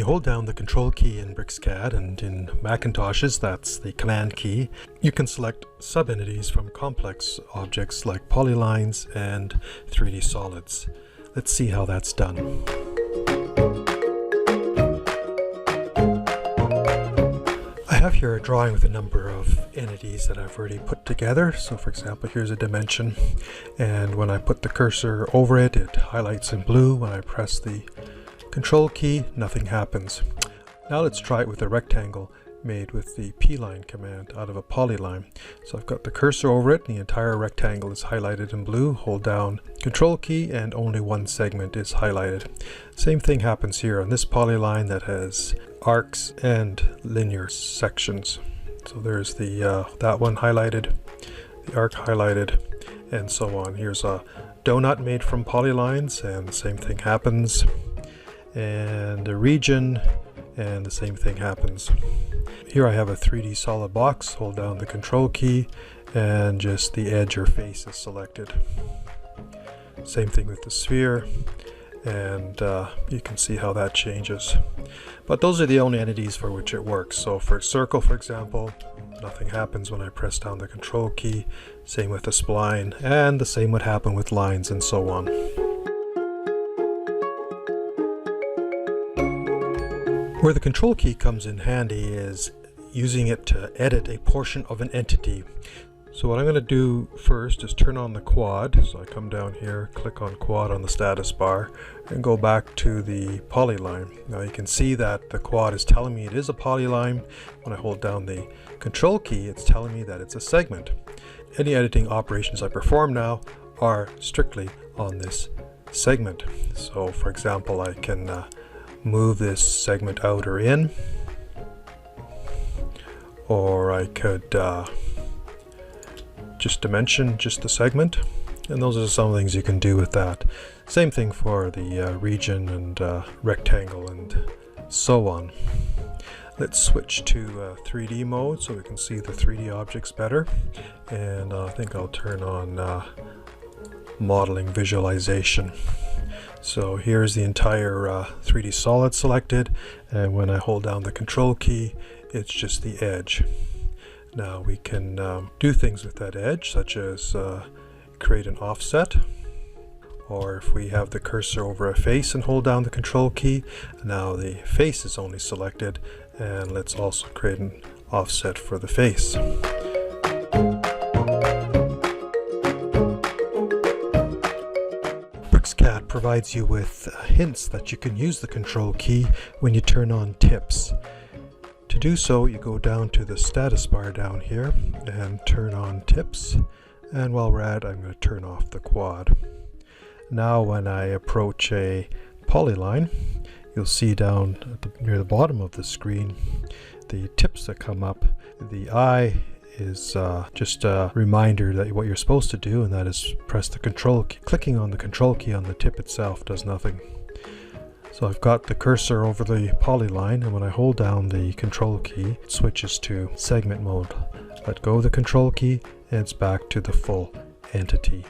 When you hold down the Control key in BricsCAD, and in Macintoshes that's the Command key, you can select subentities from complex objects like polylines and 3D solids. Let's see how that's done. I have here a drawing with a number of entities that I've already put together. So for example, here's a dimension, and when I put the cursor over it, it highlights in blue. When I press the Control key, nothing happens. Now let's try it with a rectangle made with the P-line command out of a polyline. So I've got the cursor over it, and the entire rectangle is highlighted in blue. Hold down Control key and only one segment is highlighted. Same thing happens here on this polyline that has arcs and linear sections. So there's the that one highlighted, the arc highlighted, and so on. Here's a donut made from polylines, and the same thing happens. And a region, and the same thing happens. Here I have a 3D solid box. Hold down the Control key and just the edge or face is selected. Same thing with the sphere, and you can see how that changes. But those are the only entities for which it works. So for a circle, for example, nothing happens when I press down the Control key. Same with the spline, and the same would happen with lines and so on. Where the Control key comes in handy is using it to edit a portion of an entity. So what I'm going to do first is turn on the quad. So I come down here, click on quad on the status bar, and go back to the polyline. Now you can see that the quad is telling me it is a polyline. When I hold down the Control key, it's telling me that it's a segment. Any editing operations I perform now are strictly on this segment. So for example, I can move this segment out or in, or I could just dimension just the segment, and those are some things you can do with that. Same thing for the region and rectangle and so on. Let's switch to 3D mode so we can see the 3D objects better, and I think I'll turn on modeling visualization. So here's the entire 3D solid selected, and when I hold down the Control key, it's just the edge. Now we can do things with that edge, such as create an offset, or if we have the cursor over a face and hold down the Control key, now the face is only selected, and let's also create an offset for the face. BricsCAD provides you with hints that you can use the Control key when you turn on tips. To do so, you go down to the status bar down here and turn on tips, and while we're at it, I'm going to turn off the quad. Now when I approach a polyline, you'll see down near the bottom of the screen the tips that come up. The eye is just a reminder that what you're supposed to do, and that is press the Control key. Clicking on the Control key on the tip itself does nothing. So I've got the cursor over the polyline, and when I hold down the Control key, it switches to segment mode. Let go of the Control key, and it's back to the full entity.